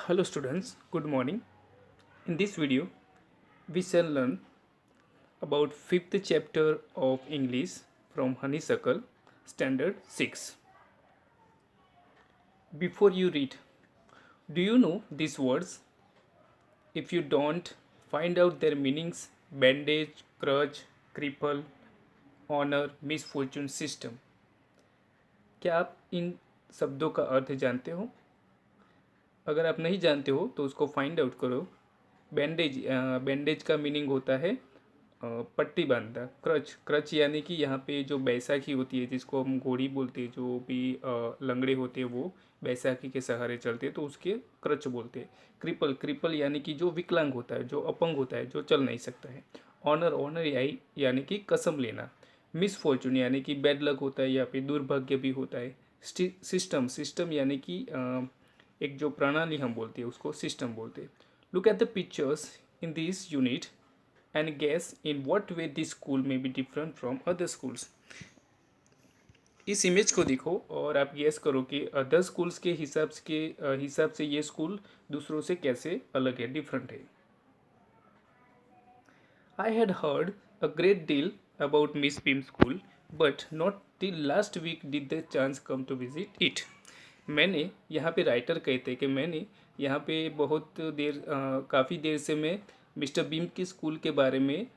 Hello students, good morning. In this video, we shall learn about 5th chapter of English from Honeysuckle, Standard 6. Before you read, do you know these words? If you don't, find out their meanings: bandage, crutch, cripple, honor, misfortune, system. क्या आप इन शब्दों का अर्थ जानते हो? अगर आप नहीं जानते हो तो उसको फाइंड आउट करो। बैंडेज का मीनिंग होता है पट्टी बांधना। क्रच क्रच यानी कि यहाँ पे जो बैसाखी होती है, जिसको हम घोड़ी बोलते हैं, जो भी लंगड़े होते हैं वो बैसाखी के सहारे चलते हैं तो उसके क्रच बोलते हैं। क्रिपल क्रिपल यानी कि जो विकलांग होता है, जो अपंग होता है, जो चल नहीं सकता है। ऑनर ऑनर यानी कि कसम लेना। मिसफॉर्चून यानी कि बैड लक होता है या फिर दुर्भाग्य भी होता है। सिस्टम सिस्टम यानी कि एक जो प्रणाली हम बोलते हैं उसको सिस्टम बोलते हैं। Look at the pictures in this unit and guess in what way this school may be different from other schools. इस इमेज को देखो और आप गेस करो कि अदर स्कूल्स के हिसाब से ये स्कूल दूसरों से कैसे अलग है, डिफरेंट है। I had heard a great deal about Miss Pim school, but not till last week did the chance come to visit it. मैंने यहाँ पे राइटर कहते हैं कि मैंने यहाँ पे काफ़ी देर से मैं मिस्टर बीम की स्कूल के बारे में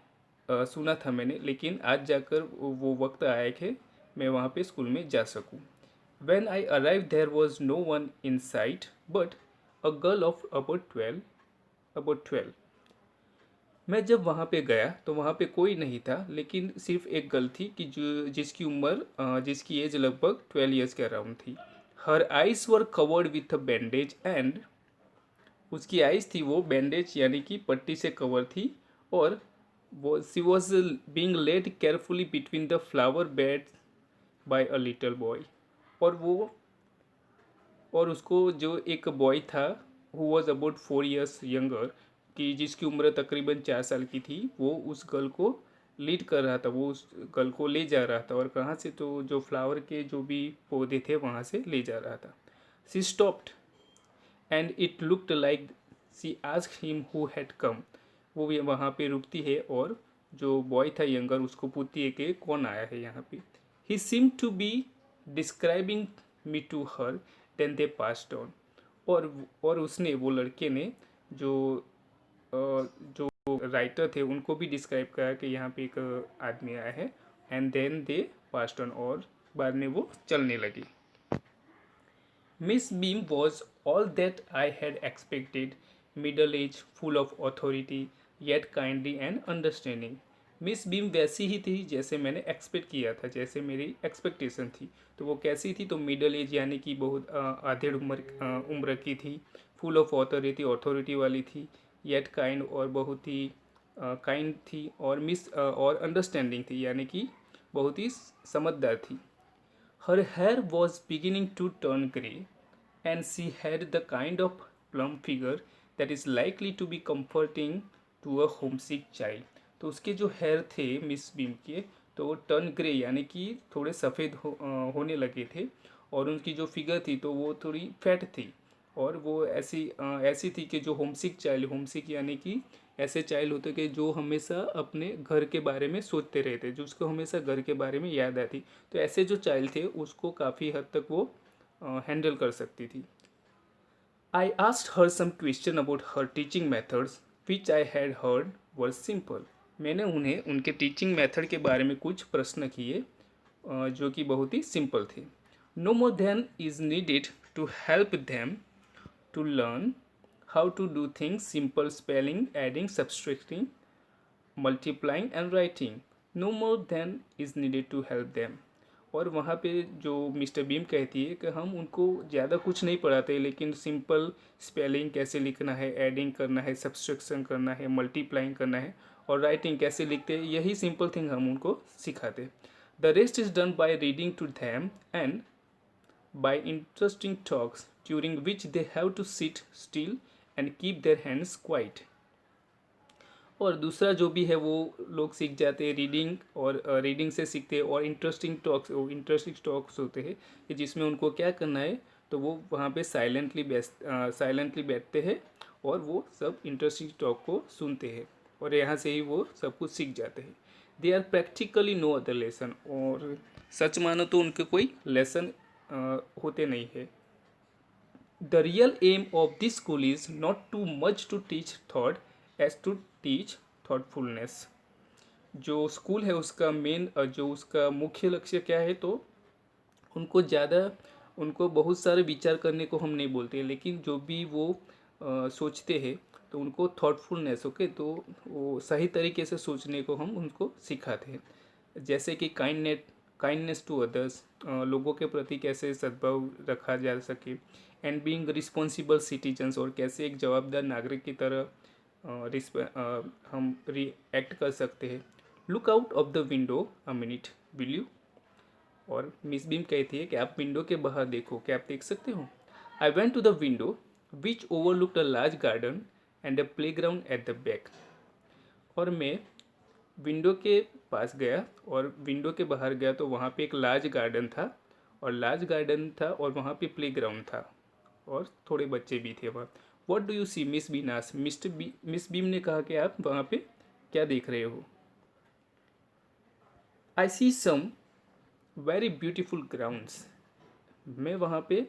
सुना था मैंने, लेकिन आज जाकर वो वक्त आया कि मैं वहाँ पे स्कूल में जा सकूँ। When I arrived there was no one in sight but a girl of about 12. मैं जब वहाँ पे गया तो वहाँ पे कोई नहीं था, लेकिन सिर्फ एक गर्ल थी कि जिसकी एज लगभग 12 ईयर्स के अराउंड थी। Her eyes were covered with a bandage and उसकी आइज थी वो बैंडेज यानी कि पट्टी से कवर थी, और वो she was being led carefully between the flower bed by a little boy. और उसको जो एक बॉय था who was about 4 years younger, कि जिसकी उम्र तकरीबन 4 साल की थी, वो उस गर्ल को लीड कर रहा था, वो उस गर्ल को ले जा रहा था। और कहाँ से? तो जो फ्लावर के जो भी पौधे थे वहाँ से ले जा रहा था। She stopped and it looked like she asked him who had come. वो भी वहाँ पे रुकती है और जो बॉय था यंगर उसको पूछती है कि कौन आया है यहाँ पे। He seem to be describing me to her, then they passed on. और उसने, वो लड़के ने, जो जो राइटर थे उनको भी डिस्क्राइब करा कि यहाँ पे एक आदमी आया है, and then they passed on, और बाद में वो चलने लगी। Miss Beam was all that I had expected, middle-aged, full of authority, yet kindly and understanding. Miss beam वैसी ही थी जैसे मैंने एक्सपेक्ट किया था, जैसे मेरी एक्सपेक्टेशन थी। तो वो कैसी थी? तो मिडल एज यानी कि बहुत आधेड़ उम्र की थी। फुल ऑफ अथॉरिटी वाली थी। येट काइंड, और बहुत ही काइंड थी। और अंडरस्टैंडिंग थी यानी कि बहुत ही समझदार थी। Her hair was beginning to turn grey, and she had the kind of plump figure that is likely to be comforting to a homesick child. तो उसके जो हेयर थे मिस बीम के, तो वो टर्न ग्रे यानी कि थोड़े सफ़ेद होने लगे थे, और उनकी जो फिगर थी तो वो थोड़ी फैट थी। और वो ऐसी थी कि जो होमसिक यानी कि ऐसे चाइल्ड होते कि जो हमेशा अपने घर के बारे में सोचते रहते, जो उसको हमेशा घर के बारे में याद आती। तो ऐसे जो चाइल्ड थे उसको काफ़ी हद तक वो हैंडल कर सकती थी। I asked her some question about her teaching methods which I had heard were simple. मैंने उन्हें उनके टीचिंग मेथड के बारे में कुछ प्रश्न किए जो कि बहुत ही सिंपल थे। No more than is needed to help them to learn how to do things: simple spelling, adding, subtracting, multiplying and writing. No more than is needed to help them. और वहाँ पे जो मिस्टर बीम कहती है कि हम उनको ज़्यादा कुछ नहीं पढ़ाते, लेकिन सिंपल स्पेलिंग कैसे लिखना है, एडिंग करना है, सब्सट्रैक्शन करना है, मल्टीप्लाइंग करना है, और राइटिंग कैसे लिखते हैं, यही सिंपल थिंग हम उनको सिखाते। The rest is done by reading to them and by interesting talks during which they have to sit still and keep their hands quiet. और दूसरा जो भी है वो लोग सीख जाते हैं रीडिंग, और रीडिंग से सीखते हैं। और इंटरेस्टिंग टॉक्स होते हैं कि जिसमें उनको क्या करना है, तो वो वहाँ पे साइलेंटली बैठते हैं और वो सब इंटरेस्टिंग टॉक को सुनते हैं और यहाँ से ही वो सब कुछ सीख जाते हैं। They are practically no other lesson, और सच मानो तो उनके कोई लेसन होते नहीं है। The real aim of this school is not too much to teach thought as to teach thoughtfulness. जो स्कूल है उसका मेन जो उसका मुख्य लक्ष्य क्या है, तो उनको ज़्यादा उनको बहुत सारे विचार करने को हम नहीं बोलते, लेकिन जो भी वो सोचते हैं तो उनको थॉटफुलनेस, ओके, तो वो सही तरीके से सोचने को हम उनको सिखाते हैं। जैसे कि काइंडनेस टू अदर्स, लोगों के प्रति कैसे सद्भाव रखा जा सके, एंड बीइंग रिस्पॉन्सिबल सिटीजन्स, और कैसे एक जवाबदार नागरिक की तरह हम रिएक्ट कर सकते हैं। Look out of the window a minute will you. और मिस बीम कहती है कि आप विंडो के बाहर देखो, क्या आप देख सकते हो। I went to the window which overlooked a large garden and a playground at the back. और मैं विंडो के पास गया और विंडो के बाहर गया तो वहाँ पे एक लार्ज गार्डन था, और वहाँ पे प्ले ग्राउंड था और थोड़े बच्चे भी थे वहाँ। What do you see, Miss Beam asked. Miss Beam ने कहा कि आप वहाँ पे क्या देख रहे हो। आई सी सम वेरी ब्यूटीफुल ग्राउंड्स। मैं वहाँ पे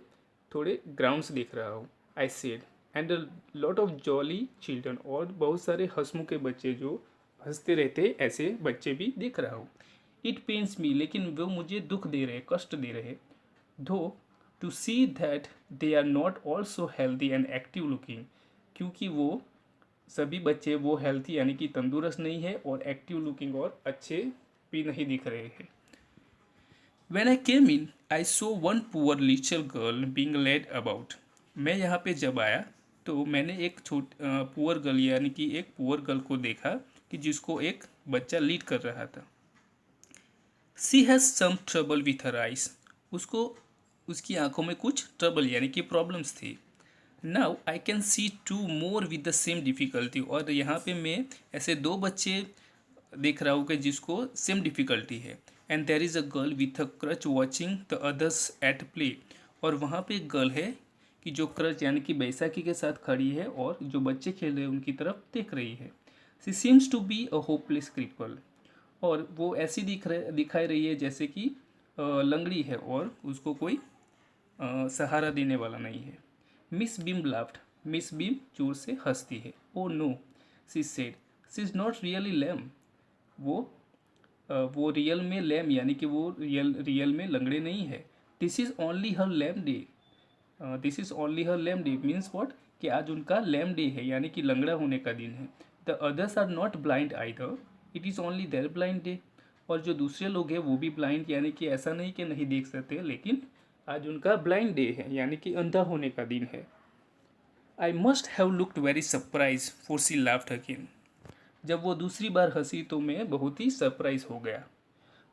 थोड़े ग्राउंड्स देख रहा हूँ। I said, and a lot of jolly children, और बहुत सारे हंसमुखे बच्चे जो हंसते रहते, ऐसे बच्चे भी देख रहा हूँ। इट पेन्स मी, लेकिन वो मुझे दुख दे रहे, कष्ट दे रहे। Though to see that they are not also healthy and active looking, क्योंकि वो सभी बच्चे वो हेल्थी यानी कि तंदुरुस्त नहीं है और एक्टिव लुकिंग और अच्छे भी नहीं दिख रहे हैं। When I came in, I saw one poor little girl being led about. मैं यहाँ पे जब आया तो मैंने एक पुअर गर्ल यानी कि एक पुअर गर्ल को देखा कि जिसको एक बच्चा लीड कर रहा था। She has some trouble with her eyes. उसको उसकी आंखों में कुछ ट्रबल यानी कि प्रॉब्लम्स थी। Now I can see two more with the same difficulty, और यहाँ पे मैं ऐसे दो बच्चे देख रहा हूँ कि जिसको सेम डिफ़िकल्टी है। And there is a girl with a crutch watching the others at play, और वहाँ पे एक गर्ल है कि जो क्रच यानी कि बैसाखी के साथ खड़ी है और जो बच्चे खेल रहे हैं उनकी तरफ देख रही है। She seems to be a hopeless cripple, और वो ऐसी दिखाई रही है जैसे कि लंगड़ी है और उसको कोई सहारा देने वाला नहीं है। Miss Beam laughed. Miss Beam जोर से हंसती है। Oh no, she said, she is not really lame. वो वो रियल में लैम यानी कि वो रियल में लंगड़े नहीं है। This is only her lame day. This is only her lame day means what, कि आज उनका लैम डे है यानी कि लंगड़ा होने का दिन है। The others are not blind either, it is only their blind day. और जो दूसरे लोग हैं वो भी ब्लाइंड यानी कि ऐसा नहीं कि नहीं देख सकते, लेकिन आज उनका ब्लाइंड डे है यानी कि अंधा होने का दिन है। I must have looked very surprise for she laughed again. जब वो दूसरी बार हंसी तो मैं बहुत ही सरप्राइज हो गया।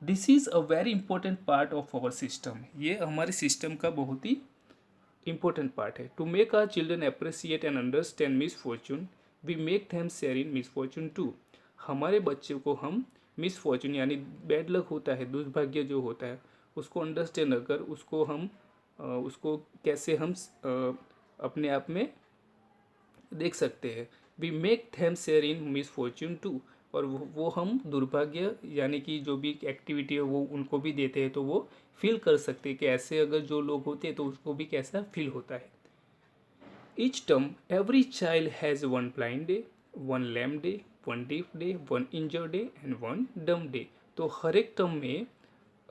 This is a very important part of our system. ये हमारे सिस्टम का बहुत ही इंपॉर्टेंट पार्ट है। To make our children appreciate and understand misfortune, we make them share in misfortune too. हमारे बच्चों को हम मिस फॉर्चून यानी बैड लक होता है, दुर्भाग्य जो होता है, उसको अंडरस्टैंड अगर उसको हम उसको कैसे हम अपने आप में देख सकते हैं। We make them share in misfortune too, और वो हम दुर्भाग्य यानी कि जो भी एक्टिविटी है वो उनको भी देते हैं, तो वो फील कर सकते हैं कि ऐसे अगर जो लोग होते हैं तो उसको भी कैसा फील होता है। Each term every child has one blind day, one lame day, one deaf day, one injured day and one dumb day. तो हर एक टर्म में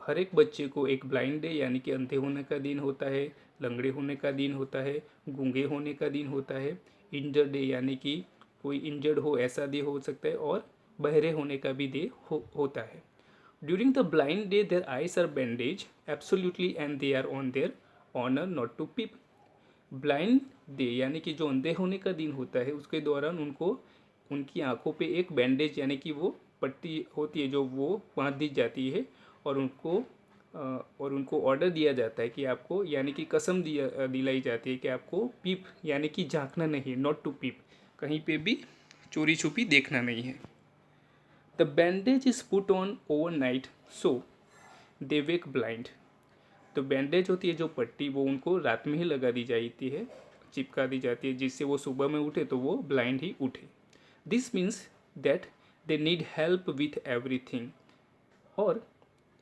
हर एक बच्चे को एक ब्लाइंड डे यानी कि अंधे होने का दिन होता है, लंगड़े होने का दिन होता है, गूंगे होने का दिन होता है, इंजर डे यानी कि कोई इंजर्ड हो ऐसा डे हो सकता है, और बहरे होने का भी डे होता है। During the blind day their eyes are bandaged absolutely and they are on their honour not to peep. Blind day यानी कि जो अंधे होने का दिन होता है उसके दौरान उनको उनकी आंखों पे एक बैंडेज यानी कि वो पट्टी होती है जो वो बांध दी जाती है, और उनको ऑर्डर दिया जाता है कि आपको यानी कि कसम दिलाई जाती है कि आपको पीप यानी कि झांकना नहीं है, नॉट टू पीप, कहीं पे भी चोरी छुपी देखना नहीं है। The bandage is put on over night so they wake blind. तो बैंडेज होती है जो पट्टी, वो उनको रात में ही लगा दी जाती है, चिपका दी जाती है, जिससे वो सुबह में उठे तो वो ब्लाइंड ही उठे। This means that they need help with everything. और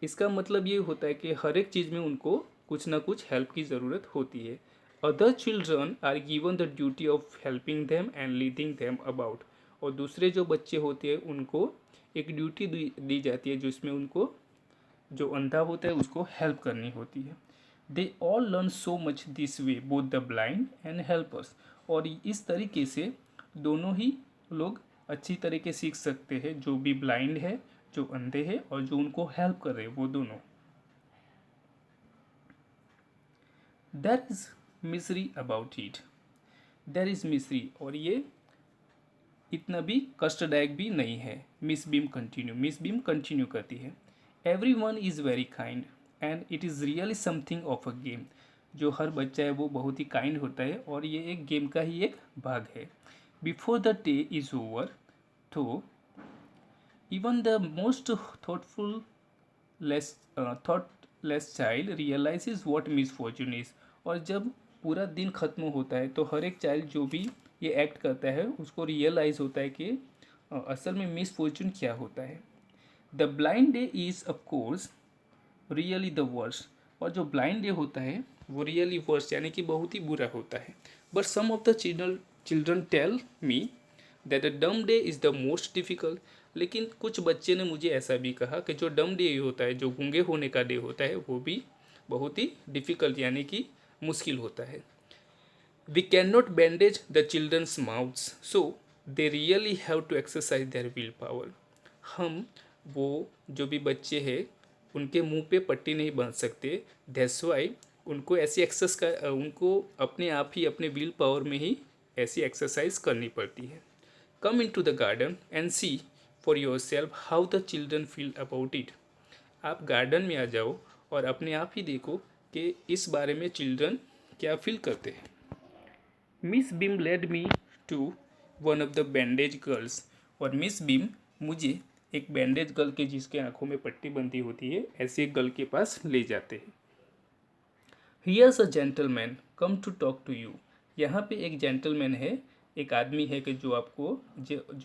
इसका मतलब ये होता है कि हर एक चीज़ में उनको कुछ ना कुछ हेल्प की ज़रूरत होती है। Other children are given the duty of helping them and leading them about. और दूसरे जो बच्चे होते हैं उनको एक ड्यूटी दी जाती है जिसमें उनको, जो अंधा होता है उसको हेल्प करनी होती है। They all learn so much this way, both the blind and helpers. और इस तरीके से दोनों ही लोग अच्छी तरीके सीख सकते हैं, जो भी ब्लाइंड है, जो अंधे हैं, और जो उनको हेल्प कर रहे हैं, वो दोनों। There is misery about it. There is misery, और ये इतना भी कष्टदायक भी नहीं है। मिस बीम कंटिन्यू करती है। Every one is very kind and it is really something of a game. जो हर बच्चा है वो बहुत ही काइंड होता है और ये एक गेम का ही एक भाग है। Before the day is over, तो even the most thoughtful less thoughtless child realises what misfortune is. और जब पूरा दिन खत्म होता है तो हर एक चाइल्ड जो भी ये एक्ट करता है उसको रियलाइज़ होता है कि असल में मिसफॉर्चून क्या होता है। The blind day is of course really the worst. और जो ब्लाइंड डे होता है वो रियली वर्स्ट यानी कि बहुत ही बुरा होता है। But some of the children tell me that the dumb day is the most difficult. लेकिन कुछ बच्चे ने मुझे ऐसा भी कहा कि जो डम डे होता है, जो गूंगे होने का डे होता है, वो भी बहुत ही डिफ़िकल्ट यानी कि मुश्किल होता है। We can not bandage the children's mouths, so they really have to exercise their will power. हम वो जो भी बच्चे हैं उनके मुंह पे पट्टी नहीं बांध सकते। दैट्स वाई उनको ऐसी उनको अपने आप ही अपने विल पावर में ही ऐसी एक्सरसाइज करनी पड़ती है। Come in to the garden and see for your self how the children feel about it. आप गार्डन में आ जाओ और अपने आप ही देखो कि इस बारे में चिल्ड्रन क्या फील करते हैं। Miss Beam led me to one of the bandage girls. और मिस बीम मुझे एक बैंडेज गर्ल के जिसके आंखों में पट्टी बंधी होती है ऐसे एक गर्ल के पास ले जाते हैं। Here's a gentleman come to talk to you. यहाँ पे एक जेंटलमैन है, एक आदमी है कि जो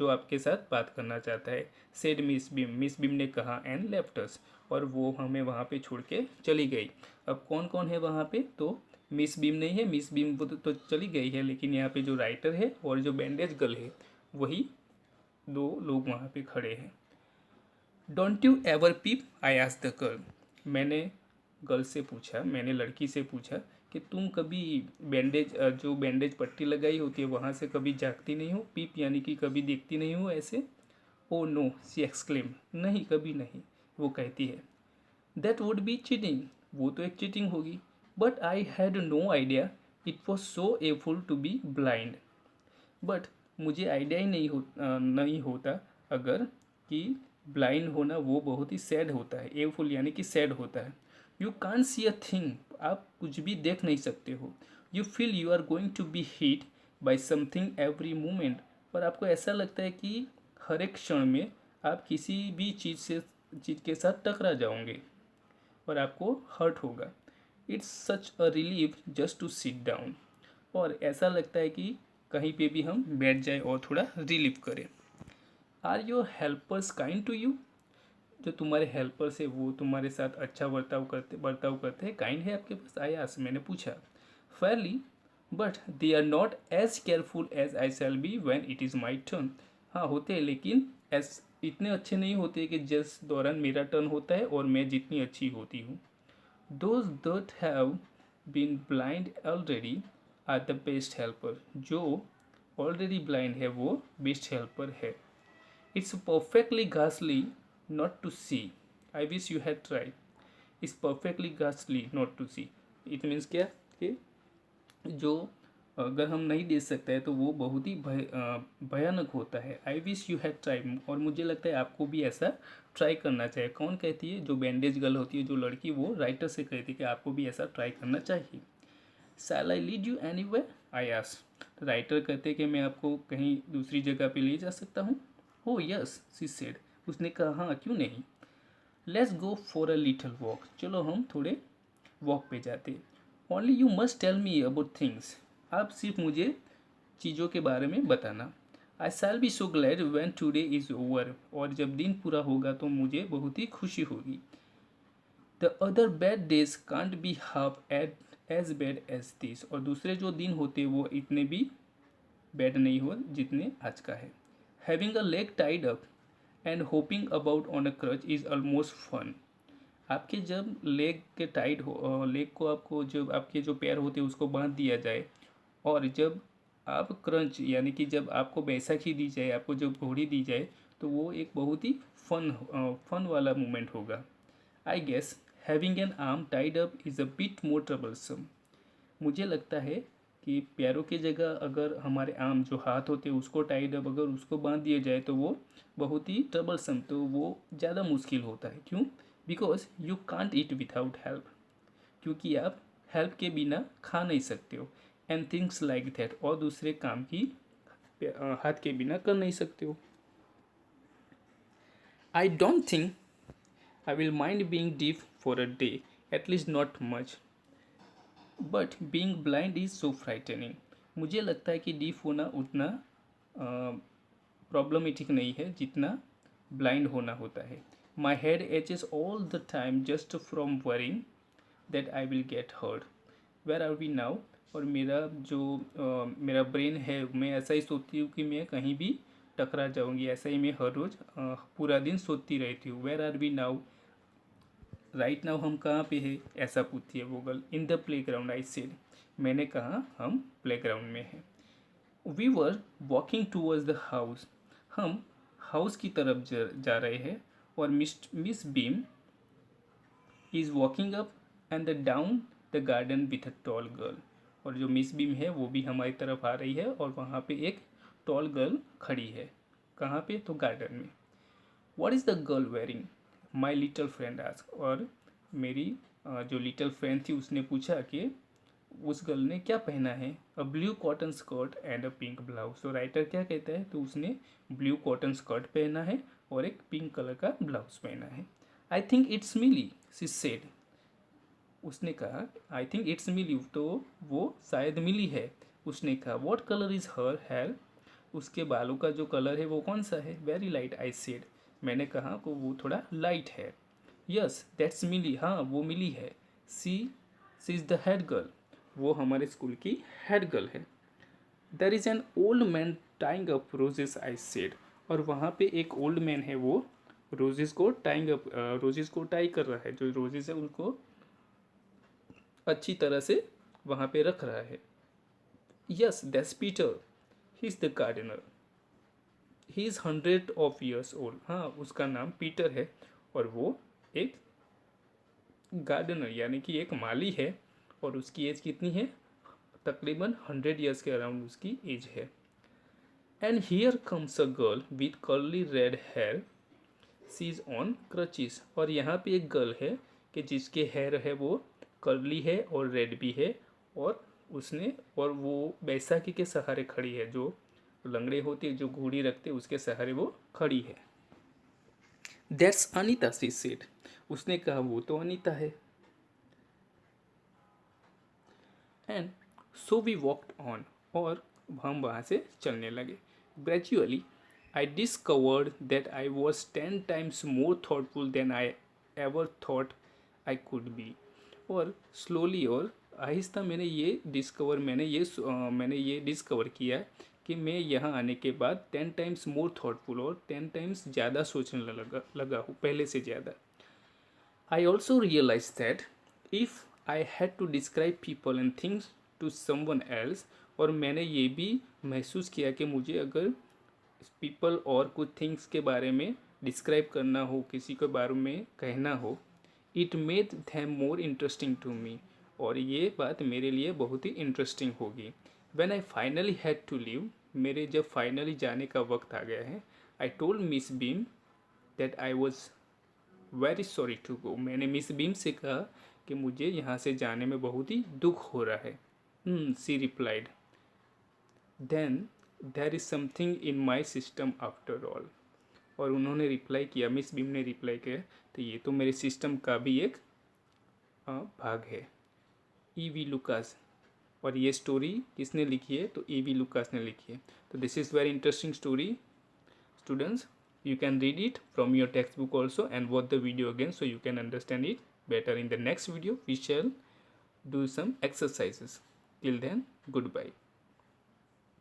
आपके साथ बात करना चाहता है। सेड मिस बीम ने कहा एंड लेफ्ट अस। और वो हमें वहाँ पे छोड़ के चली गई। अब कौन कौन है वहाँ पे, तो मिस बीम नहीं है, मिस बीम वो तो चली गई है, लेकिन यहाँ पे जो राइटर है और जो बैंडेज गर्ल है वही दो लोग वहाँ पे खड़े हैं। Don't you ever peep, I asked the girl. मैंने गर्ल से पूछा, मैंने लड़की से पूछा कि तुम कभी जो बैंडेज पट्टी लगाई होती है वहाँ से कभी जागती नहीं हो, पीप यानी कि कभी देखती नहीं हो ऐसे। ओ नो, सी एक्सक्लेम, नहीं कभी नहीं, वो कहती है। दैट वुड बी चीटिंग, वो तो एक चीटिंग होगी। But I had no idea it was so awful to be blind. But मुझे आइडिया ही नहीं होता अगर कि ब्लाइंड होना वो बहुत ही सैड होता है। ए फुल यानी कि सैड होता है। You can't C a thing, आप कुछ भी देख नहीं सकते हो। You feel you are going to be hit by something every moment. और आपको ऐसा लगता है कि हर एक क्षण में आप किसी भी चीज़ के साथ टकरा जाओगे और आपको हर्ट होगा। It's such a relief just to sit down. और ऐसा लगता है कि कहीं पे भी हम बैठ जाए और थोड़ा रिलीव करें। Are your helpers kind to you. जो तुम्हारे हेल्पर्स है वो तुम्हारे साथ अच्छा बर्ताव करते हैं, काइंड है आपके पास, आयास मैंने पूछा। Fairly, but they are not as careful as I shall be when it is my turn. हाँ होते हैं, लेकिन एज इतने अच्छे नहीं होते कि जिस दौरान मेरा टर्न होता है और मैं जितनी अच्छी होती हूँ। Those that have been blind already are the best helper. जो ऑलरेडी ब्लाइंड है वो बेस्ट हेल्पर है। इट्स परफेक्टली घासली not to see, I wish you had tried. It's perfectly घासली not to see, it means क्या कि जो अगर हम नहीं देख सकते हैं तो वो बहुत ही भयानक होता है। आई विश यू हैड ट्राई, और मुझे लगता है आपको भी ऐसा ट्राई करना चाहिए। कौन कहती है, जो बैंडेज गर्ल होती है, जो लड़की, वो राइटर से कहती है कि आपको भी ऐसा ट्राई करना चाहिए। Shall I lead you anywhere, I asked. Writer कहते हैं कि मैं आपको कहीं दूसरी जगह पे ले जा सकता हूँ। हो यस, शी सेड, उसने कहा हाँ क्यों नहीं। Let's go for a little walk, चलो हम थोड़े वॉक पे जाते। Only you must tell me about things, आप सिर्फ मुझे चीज़ों के बारे में बताना। I shall be so glad when today is over, और जब दिन पूरा होगा तो मुझे बहुत ही खुशी होगी। The other bad days can't be half as bad as this, और दूसरे जो दिन होते वो इतने भी बैड नहीं हो जितने आज का है। Having a leg tied up and hopping about on a crutch is almost fun. आपके जब लेग के टाइट हो, लेग को आपको जब आपके जो पैर होते हैं उसको बांध दिया जाए, और जब आप क्रंच यानी कि जब आपको बैसाखी दी जाए, आपको जब घोड़ी दी जाए, तो वो एक बहुत ही फन वाला मोमेंट होगा। I guess having an arm tied up is a bit more troublesome. मुझे लगता है कि पैरों की जगह अगर हमारे आर्म जो हाथ होते हैं उसको टाइड अप अगर उसको बांध दिया जाए तो वो बहुत ही ट्रबलसम, तो वो ज़्यादा मुश्किल होता है। क्यों? Because you can't eat without help, क्योंकि आप हेल्प के बिना खा नहीं सकते हो। एंड थिंग्स लाइक दैट, और दूसरे काम की हाथ के बिना कर नहीं सकते हो। I don't think I will mind being deaf for a day, at least not much, but being blind is so frightening. मुझे लगता है कि डीफ होना उतना प्रॉब्लमेटिक नहीं है जितना ब्लाइंड होना होता है। My head aches all the time just from worrying that I will get hurt, where are we now. और मेरा जो मेरा ब्रेन है, मैं ऐसा ही सोचती हूँ कि मैं कहीं भी टकरा जाऊँगी, ऐसा ही मैं हर रोज़ पूरा दिन सोचती रहती हूँ। Where are we now, right now हम कहाँ पे है, ऐसा पूछती है वो girl. In the playground I said, मैंने कहा हम प्ले ग्राउंड में हैं। We were walking towards the house, हम हाउस की तरफ जा रहे हैं, और Miss Beam is walking up and the down the garden with a tall girl. और जो मिस बीम है वो भी हमारी तरफ आ रही है, और वहाँ पे एक टॉल गर्ल खड़ी है। कहाँ पे? तो गार्डन में। What is the girl wearing, my little friend ask, और मेरी जो लिटल फ्रेंड थी उसने पूछा कि उस गर्ल ने क्या पहना है। A blue cotton skirt and a pink blouse. तो राइटर क्या कहता है, तो उसने ब्लू कॉटन स्कर्ट पहना है और एक पिंक कलर का ब्लाउज पहना है। I think it's Millie, she said, उसने कहा आई थिंक इट्स मिली, तो वो शायद मिली है। उसने कहा what colour is her hair, उसके बालों का जो कलर है वो कौन सा है। वेरी लाइट आई सेड, मैंने कहा को वो थोड़ा लाइट है। यस दैट्स मिली, हाँ वो मिली है। सी इज़ द हेड गर्ल, वो हमारे स्कूल की हेड गर्ल है। There is an old man tying up roses I said, और वहाँ पे एक ओल्ड मैन है, वो रोजेस को टाइंग अप, रोजेस को टाई कर रहा है, जो रोजेस है उनको अच्छी तरह से वहाँ पे रख रहा है। Yes that's Peter, he is the gardener, he is 100 old, हाँ उसका नाम पीटर है, और वो एक गार्डनर यानी कि एक माली है, और उसकी एज कितनी है, तकरीबन 100 ईयर्स के अराउंड उसकी एज है। And here comes a girl with curly red hair, she is on crutches, और यहाँ पे एक गर्ल है कि जिसके हेयर है वो कर्ली है और रेड भी है, और उसने और वो बैसाखी के सहारे खड़ी है, जो लंगड़े होते जो घोड़ी रखते उसके सहारे वो खड़ी है। दैट्स अनीता, सी सेड, उसने कहा वो तो अनीता है। And so we walked on, और हम वहाँ से चलने लगे। Gradually I discovered that I was 10 times more thoughtful than I ever thought I could be, और स्लोली और आहिस्ता मैंने ये डिस्कवर किया कि मैं यहाँ आने के बाद 10 times मोर थाटफुल, और 10 times ज़्यादा सोचने लगा हूँ पहले से ज़्यादा। I also realized that if I had to describe people and things to someone else, और मैंने ये भी महसूस किया कि मुझे अगर पीपल और कुछ थिंग्स के बारे में डिस्क्राइब करना हो, किसी के बारे में कहना हो, it made them more interesting to me, और ये बात मेरे लिए बहुत ही इंटरेस्टिंग होगी। When I finally had to leave, मेरे जब फाइनली जाने का वक्त आ गया है, I told Miss Beam that I was very sorry to go, मैंने मिस बीम से कहा कि मुझे यहाँ से जाने में बहुत ही दुख हो रहा है। She replied, then there is something in my system after all, और उन्होंने रिप्लाई किया, मिस बीम ने रिप्लाई किया, तो ये तो मेरे सिस्टम का भी एक भाग है। E.V. लुकास। और ये स्टोरी किसने लिखी है? तो E.V. लुकास ने लिखी है। तो this is very interesting story students. You can read it from your textbook also and watch the video again so you can understand it better. In the next video we shall do some exercises. Till then, goodbye.